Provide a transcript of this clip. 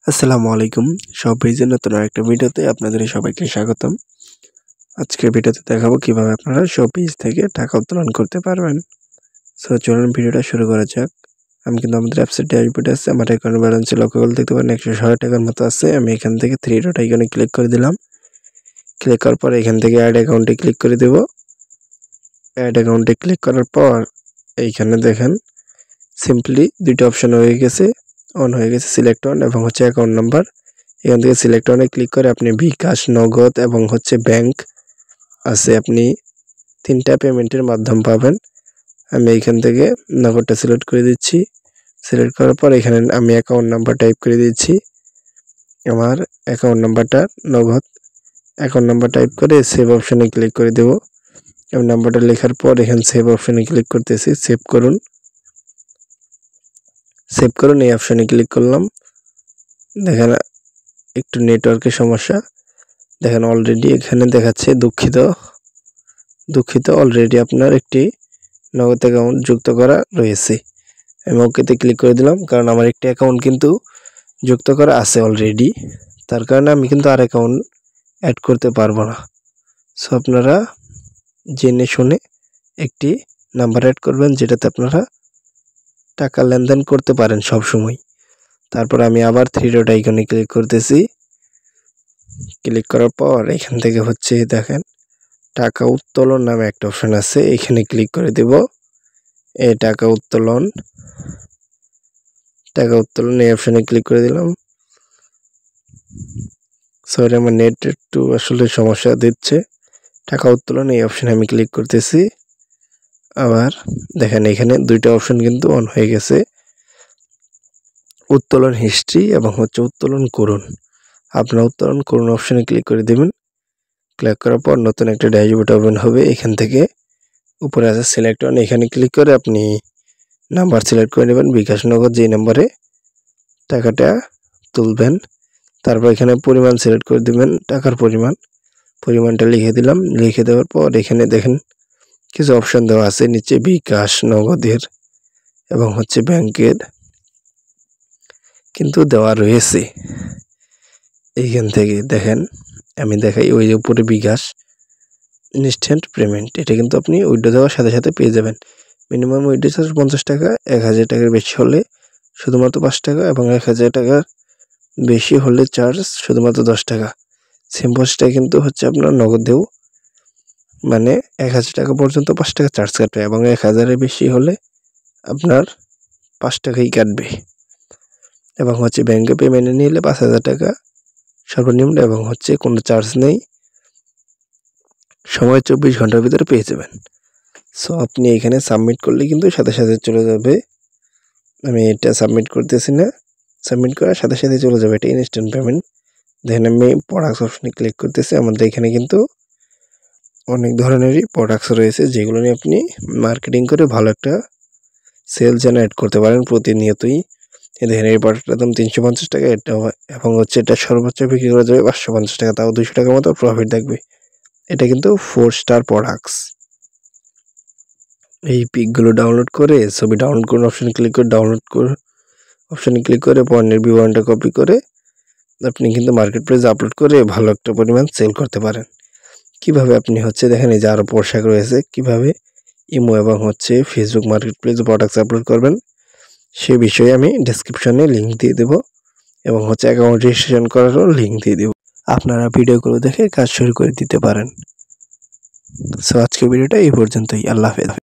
আসসালামু আলাইকুম। সব পেজের নতুন আরেকটা ভিডিওতে আপনাদের সবাইকে স্বাগতম। আজকের ভিডিওতে দেখাবো কিভাবে আপনারা সব পেজ থেকে টাকা উত্তোলন করতে পারবেন। সো চলুন ভিডিওটা শুরু করা যাক। আমি কিন্তু আমাদের অ্যাপসের ড্যাশবোর্ডে আছে, আমার অ্যাকাউন্ট ব্যালেন্সে লক্ষ্য করলে দেখতে পারেন 160 টাকার মতো আছে। আমি এখান থেকে থ্রি ডট আইকনে ক্লিক করে দিলাম। ক্লিক করার পর এখান থেকে অ্যাড অ্যাকাউন্টে ক্লিক করে দেব। অ্যাড অ্যাকাউন্টে ক্লিক করার পর এইখানে দেখেন সিম্পলি দুইটা অপশন হয়ে গেছে, অন হয়ে গেছে, সিলেক্ট অন এবং হচ্ছে অ্যাকাউন্ট নাম্বার। এখান থেকে সিলেক্ট অনে ক্লিক করে আপনি বিকাশ, নগদ এবং হচ্ছে ব্যাংক আছে, আপনি তিনটা পেমেন্টের মাধ্যম পাবেন। আমি এইখান থেকে নগদটা সিলেক্ট করে দিচ্ছি। সিলেক্ট করার পর এখানে আমি অ্যাকাউন্ট নাম্বার টাইপ করে দিচ্ছি। আমার অ্যাকাউন্ট নাম্বারটা নগদ, অ্যাকাউন্ট নাম্বার টাইপ করে সেভ অপশনে ক্লিক করে দেব এবং নাম্বারটা লেখার পর এখানে সেভ অপশনে ক্লিক করতেছি। সেভ করুন এই অপশনে ক্লিক করলাম। দেখেন একটু নেটওয়ার্কের সমস্যা, দেখেন অলরেডি এখানে দেখাচ্ছে দুঃখিত অলরেডি আপনার একটি নগদ অ্যাকাউন্ট যুক্ত করা রয়েছে। আমি ওকেতে ক্লিক করে দিলাম, কারণ আমার একটি অ্যাকাউন্ট কিন্তু যুক্ত করা আছে অলরেডি, তার কারণে আমি কিন্তু আর অ্যাকাউন্ট অ্যাড করতে পারবো না। সো আপনারা জেনে শুনে একটি নাম্বার অ্যাড করবেন যেটাতে আপনারা টাকা লেনদেন করতে পারেন সব সময়। তারপর আমি আবার থ্রি ডট আইকনে ক্লিক করতেছি। ক্লিক করার পর এখান থেকে হচ্ছে দেখেন টাকা উত্তোলন নামে একটা অপশন আছে, এখানে ক্লিক করে দেব। এই টাকা উত্তোলন এই অপশনে ক্লিক করে দিলাম। সরি, আমার নেট একটু আসলে সমস্যা দিচ্ছে। টাকা উত্তোলন এই অপশনে আমি ক্লিক করতেছি। আবার দেখেন এখানে দুইটা অপশন কিন্তু অন হয়ে গেছে, উত্তোলন হিস্ট্রি এবং হচ্ছে উত্তোলন করুন। আপনার উত্তোলন করুন অপশনে ক্লিক করে দেবেন। ক্লিক করার পর নতুন একটা ড্যাশবোর্ড ওপেন হবে। এখান থেকে উপরে আছে সিলেক্ট অন, এখানে ক্লিক করে আপনি নাম্বার সিলেক্ট করে নেবেন, বিকাশ, নগদ, যেই নাম্বারে টাকাটা তুলবেন। তারপর এখানে পরিমাণ সিলেক্ট করে দেবেন, টাকার পরিমাণটা লিখে দিলাম। লিখে দেওয়ার পর এখানে দেখেন কিছু অপশন দেওয়া আছে নিচে, বিকাশ, নগদের এবং হচ্ছে ব্যাংকের কিন্তু দেওয়া রয়েছে। এইখান থেকে দেখেন আমি দেখাই, ওই যে উপরে বিকাশ ইনস্ট্যান্ট পেমেন্ট, এটা কিন্তু আপনি উইথড্র দেওয়ার সাথে সাথে পেয়ে যাবেন। মিনিমাম উইথড্র চার্জ 50 টাকা, 1000 টাকার বেশি হলে শুধুমাত্র 5 টাকা এবং 1000 টাকার বেশি হলে চার্জ শুধুমাত্র 10 টাকা। সেম প্রসেসটাই কিন্তু হচ্ছে আপনার নগদেও, মানে 1000 টাকা পর্যন্ত 5 টাকা চার্জ কাটবে এবং 1000-এর বেশি হলে আপনার 5 টাকাই কাটবে। এবং হচ্ছে ব্যাংকে পেমেন্টে নিলে 5000 টাকা সর্বনিম্ন এবং হচ্ছে কোনো চার্জ নেই, সময় 24 ঘন্টার ভিতরে পেয়ে যাবেন। সো আপনি এখানে সাবমিট করলে কিন্তু সাথে সাথে চলে যাবে। আমি এটা সাবমিট করতেছি না, সাবমিট করার সাথে সাথে চলে যাবে, এটা ইনস্ট্যান্ট পেমেন্ট। দেখেন আমি প্রোডাক্টস অপশনে ক্লিক করতেছি। আমাদের এখানে কিন্তু অনেক ধরনেরই প্রোডাক্টস রয়েছে যেগুলো নিয়ে আপনি মার্কেটিং করে ভালো একটা সেল জেনারেট করতে পারেন প্রতিনিয়তই। দেখেন এই প্রোডাক্টটার দাম 350 টাকা, এটা এবং হচ্ছে এটা সর্বোচ্চ বিক্রি করা যাবে 550 টাকা, তাও 200 টাকার মতো প্রফিট থাকবে। এটা কিন্তু 4 স্টার প্রোডাক্টস। এই পিকগুলো ডাউনলোড করে ছবি ডাউনলোড করুন অপশনে ক্লিক করে, অপশনে ক্লিক করে পণ্যের বিবরণটা কপি করে আপনি কিন্তু মার্কেট প্লেসে আপলোড করে ভালো একটা পরিমাণ সেল করতে পারেন। কিভাবে আপনি হচ্ছে দেখেন এই যে আরও পোশাক রয়েছে, কিভাবে ইমো এবং হচ্ছে ফেসবুক মার্কেট প্লেসে প্রোডাক্টস আপলোড করবেন সে বিষয়ে আমি ডেসক্রিপশনে লিঙ্ক দিয়ে দেবো এবং হচ্ছে অ্যাকাউন্ট রেজিস্ট্রেশন করারও লিঙ্ক দিয়ে দেবো। আপনারা ভিডিওগুলো দেখে কাজ শুরু করে দিতে পারেন। সো আজকের ভিডিওটা এই পর্যন্তই। আল্লাহ হাফেজ।